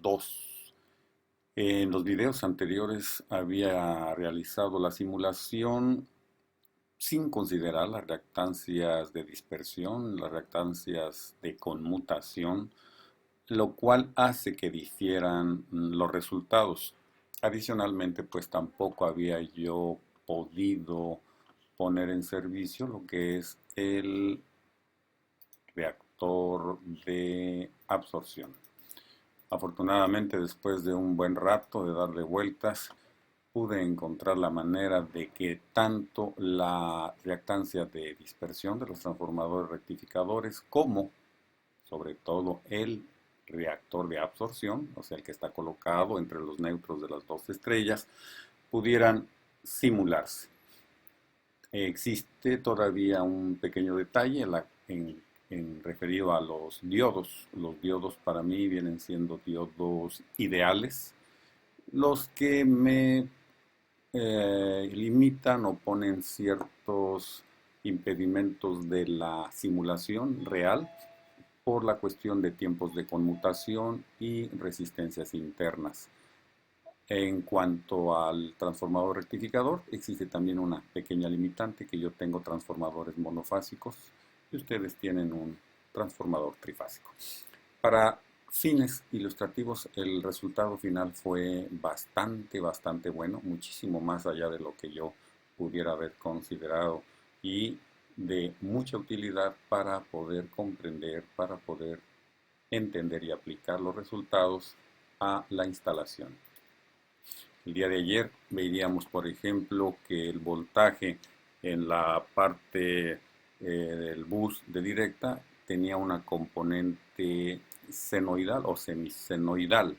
2. En los videos anteriores había realizado la simulación sin considerar las reactancias de dispersión, las reactancias de conmutación, lo cual hace que difieran los resultados. Adicionalmente, pues tampoco había yo podido poner en servicio lo que es el reactor de absorción. Afortunadamente, después de un buen rato de darle vueltas, pude encontrar la manera de que tanto la reactancia de dispersión de los transformadores rectificadores como, sobre todo, el reactor de absorción, o sea, el que está colocado entre los neutros de las dos estrellas, pudieran simularse. Existe todavía un pequeño detalle en referido a los diodos. Los diodos para mí vienen siendo diodos ideales, los que me limitan o ponen ciertos impedimentos de la simulación real por la cuestión de tiempos de conmutación y resistencias internas. En cuanto al transformador rectificador, existe también una pequeña limitante, que yo tengo transformadores monofásicos y ustedes tienen un transformador trifásico. Para fines ilustrativos, el resultado final fue bastante bueno, muchísimo más allá de lo que yo pudiera haber considerado y de mucha utilidad para poder comprender, para poder entender y aplicar los resultados a la instalación. El día de ayer veíamos, por ejemplo, que el voltaje en la parte del bus de directa tenía una componente senoidal o semisenoidal,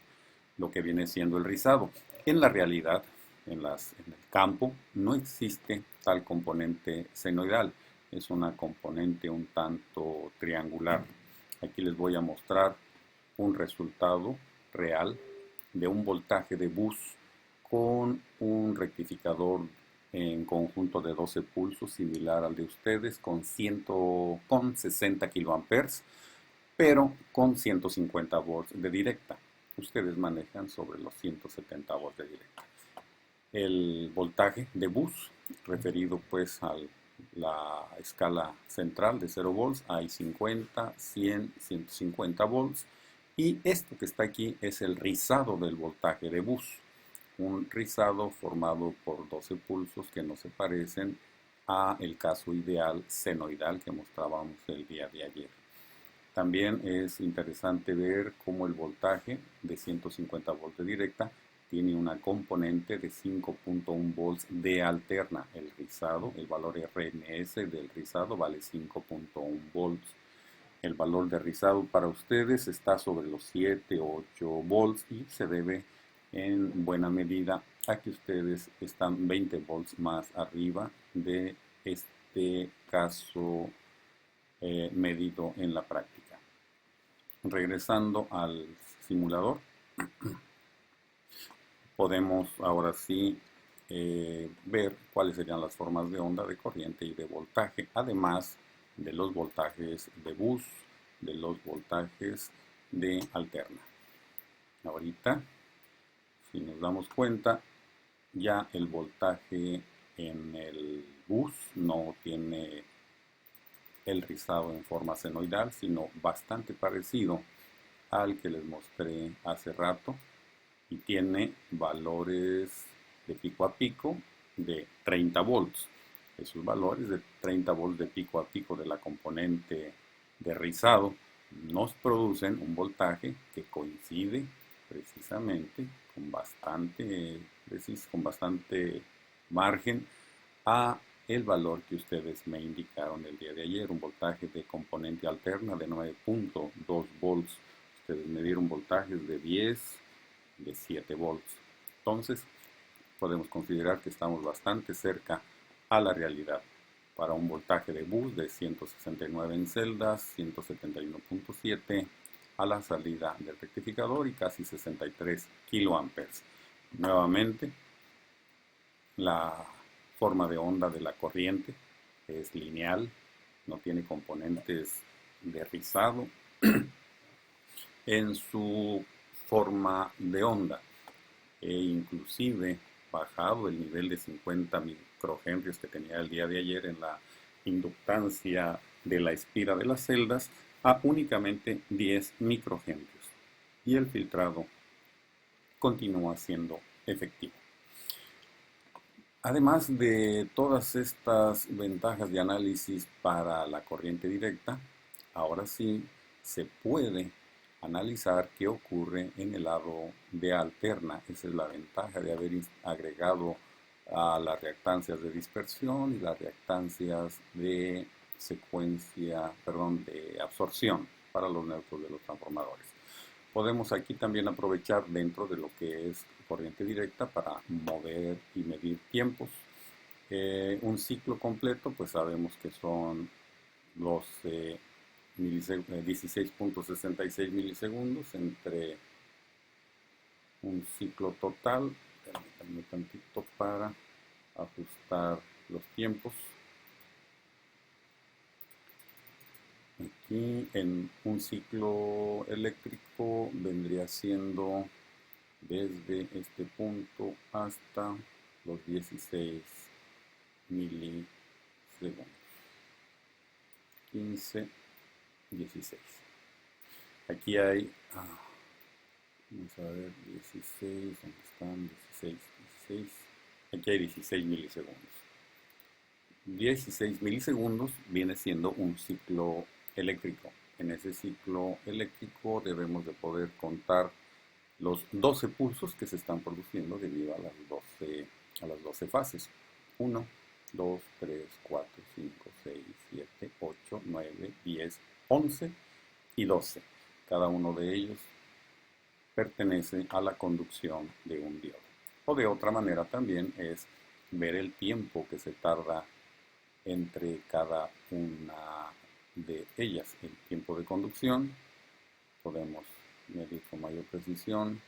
lo que viene siendo el rizado. En la realidad, en el campo, no existe tal componente senoidal. Es una componente un tanto triangular. Aquí les voy a mostrar un resultado real de un voltaje de bus con un rectificador en conjunto de 12 pulsos similar al de ustedes con 60 kiloamperes, pero con 150 volts de directa. Ustedes manejan sobre los 170 volts de directa. El voltaje de bus, referido pues a la escala central de 0 volts, hay 50, 100, 150 volts. Y esto que está aquí es el rizado del voltaje de bus. Un rizado formado por 12 pulsos que no se parecen a el caso ideal senoidal que mostrábamos el día de ayer. También es interesante ver cómo el voltaje de 150 volts de directa tiene una componente de 5.1 volts de alterna. El rizado, el valor RMS del rizado vale 5.1 volts. El valor de rizado para ustedes está sobre los 7 o 8 volts y se debe en buena medida a que ustedes están 20 volts más arriba de este caso medido en la práctica. Regresando al simulador, podemos ahora sí ver cuáles serían las formas de onda, de corriente y de voltaje, además de los voltajes de bus, de los voltajes de alterna. Ahorita, si nos damos cuenta, ya el voltaje en el bus no tiene el rizado en forma senoidal, sino bastante parecido al que les mostré hace rato, y tiene valores de pico a pico de 30 volts. Esos valores de 30 volts de pico a pico de la componente de rizado nos producen un voltaje que coincide precisamente con bastante margen a el valor que ustedes me indicaron el día de ayer, un voltaje de componente alterna de 9.2 volts. Ustedes me dieron voltajes de 10, de 7 volts. Entonces, podemos considerar que estamos bastante cerca a la realidad. Para un voltaje de bus de 169 en celdas, 171.7 a la salida del rectificador y casi 63 kiloamperes. Nuevamente, la forma de onda de la corriente es lineal, no tiene componentes de rizado. En su forma de onda. E inclusive bajado el nivel de 50 microhenrios que tenía el día de ayer en la inductancia de la espira de las celdas a únicamente 10 microhenrios. Y el filtrado continúa siendo efectivo. Además de todas estas ventajas de análisis para la corriente directa, ahora sí se puede analizar qué ocurre en el lado de alterna. Esa es la ventaja de haber agregado a las reactancias de dispersión y las reactancias de de absorción para los neutros de los transformadores. Podemos aquí también aprovechar dentro de lo que es corriente directa para mover y medir tiempos. Un ciclo completo, pues sabemos que son los 16.66 milisegundos entre un ciclo total. Permítanme tantito para ajustar los tiempos. Aquí en un ciclo eléctrico vendría siendo desde este punto hasta los 16 milisegundos. 15, 16. Aquí hay, vamos a ver, 16, ¿dónde están? 16, 16. Aquí hay 16 milisegundos. 16 milisegundos viene siendo un ciclo eléctrico. En ese ciclo eléctrico debemos de poder contar los 12 pulsos que se están produciendo debido a las 12 fases. 1, 2, 3, 4, 5, 6, 7, 8, 9, 10, 11 y 12. Cada uno de ellos pertenece a la conducción de un diodo. O de otra manera también es ver el tiempo que se tarda entre cada una de ellas. El tiempo de conducción podemos medir con mayor precisión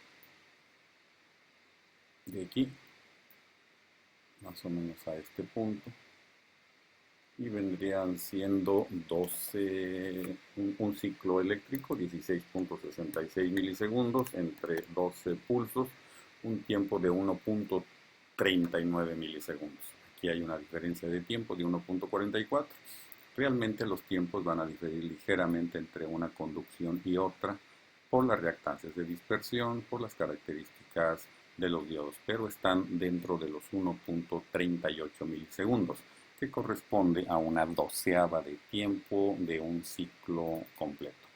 de aquí más o menos a este punto y vendrían siendo 12, un ciclo eléctrico, 16.66 milisegundos entre 12 pulsos, un tiempo de 1.39 milisegundos. Aquí hay una diferencia de tiempo de 1.44. Realmente los tiempos van a diferir ligeramente entre una conducción y otra por las reactancias de dispersión, por las características de los diodos, pero están dentro de los 1.38 milisegundos, que corresponde a una doceava de tiempo de un ciclo completo.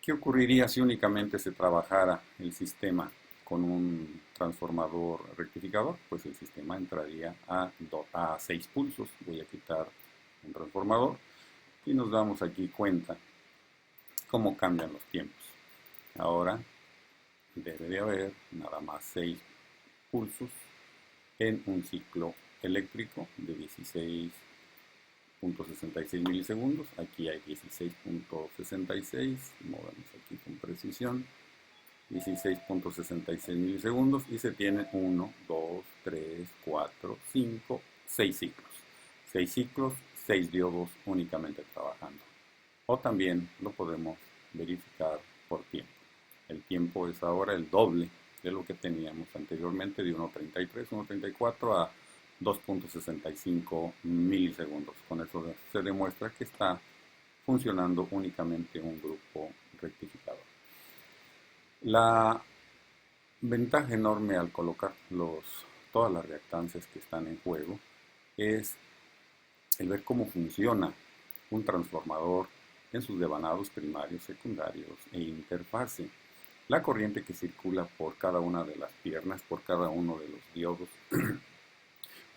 ¿Qué ocurriría si únicamente se trabajara el sistema con un transformador rectificador? Pues el sistema entraría a 6 pulsos. Voy a quitar un transformador y nos damos aquí cuenta cómo cambian los tiempos. Ahora debe de haber nada más 6 pulsos en un ciclo eléctrico de 16.66 milisegundos. Aquí hay 16.66, movemos aquí con precisión, 16.66 milisegundos y se tiene 1, 2, 3, 4, 5, 6 ciclos. 6 ciclos, 6 diodos únicamente trabajando. O también lo podemos verificar por tiempo. El tiempo es ahora el doble de lo que teníamos anteriormente, de 1.33, 1.34 a 2.65 milisegundos. Con eso se demuestra que está funcionando únicamente un grupo rectificador. La ventaja enorme al colocar todas las reactancias que están en juego es el ver cómo funciona un transformador en sus devanados primarios, secundarios e interfase. La corriente que circula por cada una de las piernas, por cada uno de los diodos,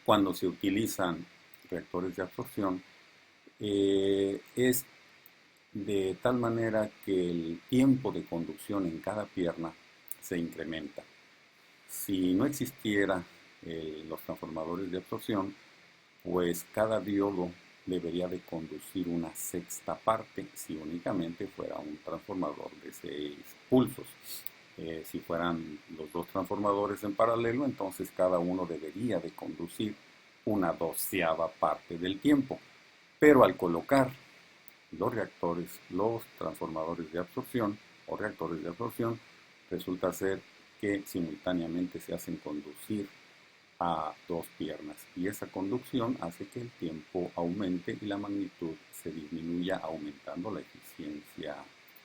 cuando se utilizan reactores de absorción, es de tal manera que el tiempo de conducción en cada pierna se incrementa. Si no existiera los transformadores de absorción, pues cada diodo debería de conducir una sexta parte si únicamente fuera un transformador de 6 pulsos. Si fueran los dos transformadores en paralelo, entonces cada uno debería de conducir una doceava parte del tiempo. Pero al colocar los transformadores de absorción o reactores de absorción, resulta ser que simultáneamente se hacen conducir a dos piernas y esa conducción hace que el tiempo aumente y la magnitud se disminuya, aumentando la eficiencia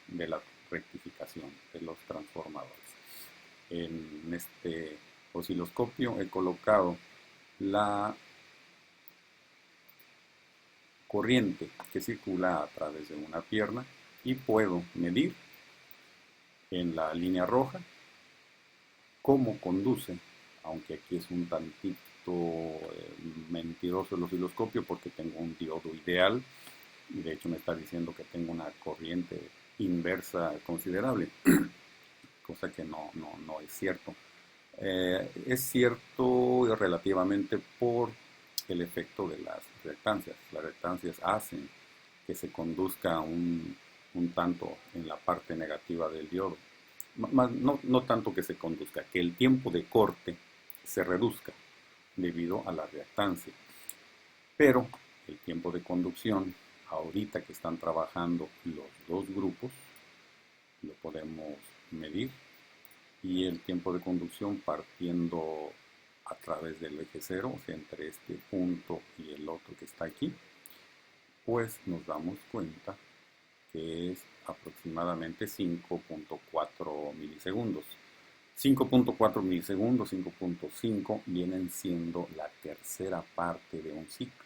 de la rectificación de los transformadores. En este osciloscopio he colocado la corriente que circula a través de una pierna y puedo medir en la línea roja cómo conduce, aunque aquí es un tantito mentiroso el osciloscopio porque tengo un diodo ideal y de hecho me está diciendo que tengo una corriente inversa considerable, cosa que no es cierto. Es cierto relativamente por el efecto de las reactancias. Las reactancias hacen que se conduzca un tanto en la parte negativa del diodo. No tanto que se conduzca, que el tiempo de corte se reduzca debido a la reactancia. Pero el tiempo de conducción, ahorita que están trabajando los dos grupos, lo podemos medir. Y el tiempo de conducción partiendo a través del eje cero, o sea, entre este punto y el otro que está aquí, pues nos damos cuenta que es aproximadamente 5.4 milisegundos. 5.4 milisegundos, 5.5 vienen siendo la tercera parte de un ciclo.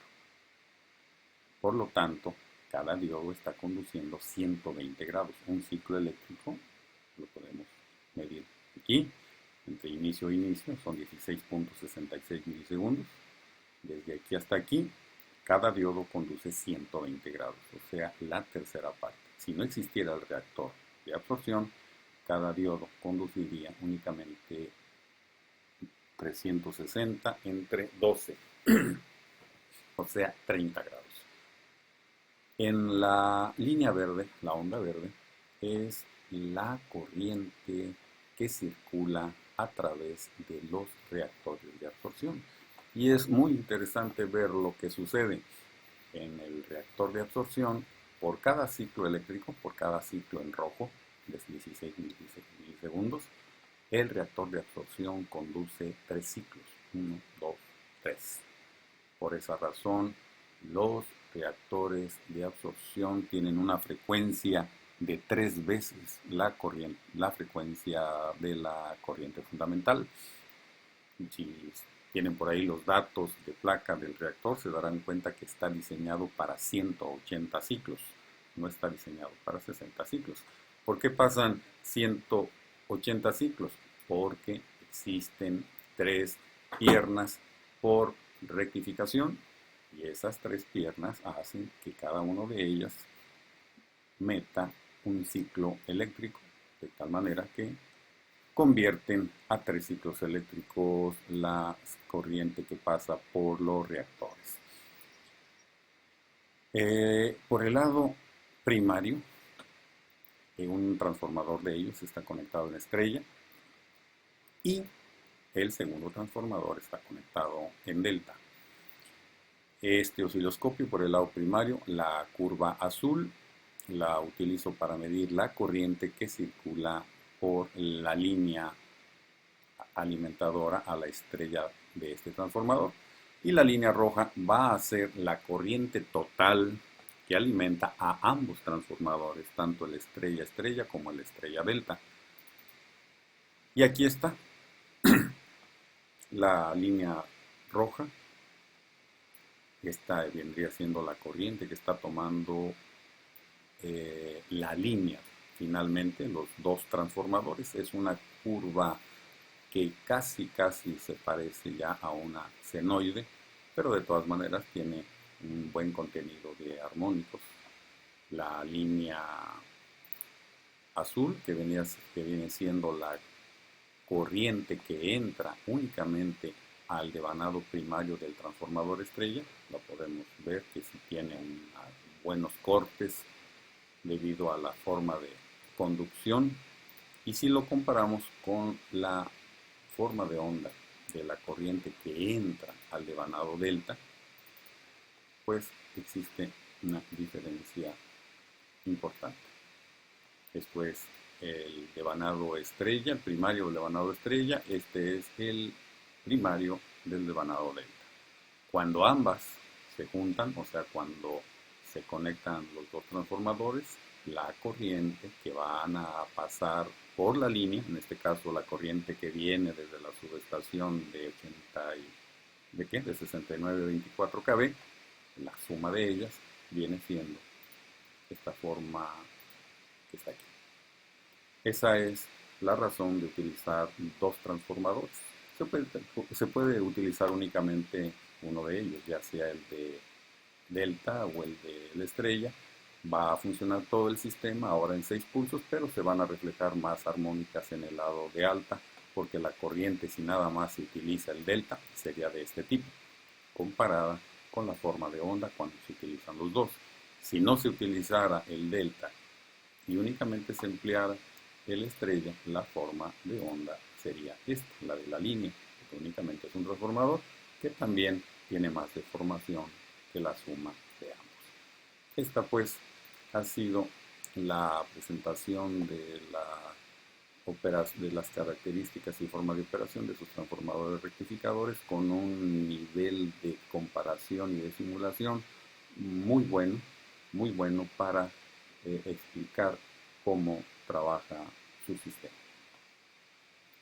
Por lo tanto, cada diodo está conduciendo 120 grados. Un ciclo eléctrico lo podemos medir aquí. Entre inicio e inicio son 16.66 milisegundos. Desde aquí hasta aquí, cada diodo conduce 120 grados, o sea, la tercera parte. Si no existiera el reactor de absorción, cada diodo conduciría únicamente 360 entre 12, o sea, 30 grados. En la línea verde, la onda verde, es la corriente que circula a través de los reactores de absorción. Y es muy interesante ver lo que sucede en el reactor de absorción por cada ciclo eléctrico, por cada ciclo en rojo, de 16 milisegundos. El reactor de absorción conduce 3 ciclos, 1, 2, 3. Por esa razón, los reactores de absorción tienen una frecuencia de 3 veces la frecuencia de la corriente fundamental. Si tienen por ahí los datos de placa del reactor, se darán cuenta que está diseñado para 180 ciclos, no está diseñado para 60 ciclos. ¿Por qué pasan 180 ciclos? Porque existen 3 piernas por rectificación y esas 3 piernas hacen que cada una de ellas meta un ciclo eléctrico, de tal manera que convierten a 3 ciclos eléctricos la corriente que pasa por los reactores. Por el lado primario, un transformador de ellos está conectado en estrella y el segundo transformador está conectado en delta. Este osciloscopio por el lado primario, la curva azul, la utilizo para medir la corriente que circula por la línea alimentadora a la estrella de este transformador. Y la línea roja va a ser la corriente total que alimenta a ambos transformadores, tanto el estrella-estrella como el estrella-delta. Y aquí está la línea roja. Esta vendría siendo la corriente que está tomando la línea. Finalmente, los dos transformadores es una curva que casi se parece ya a una senoide, pero de todas maneras tiene un buen contenido de armónicos. La línea azul, que viene siendo la corriente que entra únicamente al devanado primario del transformador estrella, la podemos ver que sí tiene buenos cortes debido a la forma de conducción, y si lo comparamos con la forma de onda de la corriente que entra al devanado delta, pues existe una diferencia importante. Esto es el devanado estrella, el primario del devanado estrella, este es el primario del devanado delta. Cuando ambas se juntan, o sea, cuando se conectan los dos transformadores, la corriente que van a pasar por la línea, en este caso la corriente que viene desde la subestación de 80 ¿de qué? De 69-24 kV, la suma de ellas viene siendo esta forma que está aquí. Esa es la razón de utilizar dos transformadores. Se puede utilizar únicamente uno de ellos, ya sea el de delta o el de la estrella. Va a funcionar todo el sistema ahora en 6 pulsos, pero se van a reflejar más armónicas en el lado de alta, porque la corriente, si nada más se utiliza el delta, sería de este tipo, comparada con la forma de onda cuando se utilizan los dos. Si no se utilizara el delta y únicamente se empleara el estrella, la forma de onda sería esta, la de la línea, que únicamente es un transformador que también tiene más deformación que la suma de ambos. Esta pues ha sido la presentación de las características y forma de operación de sus transformadores rectificadores con un nivel de comparación y de simulación muy muy bueno para explicar cómo trabaja su sistema.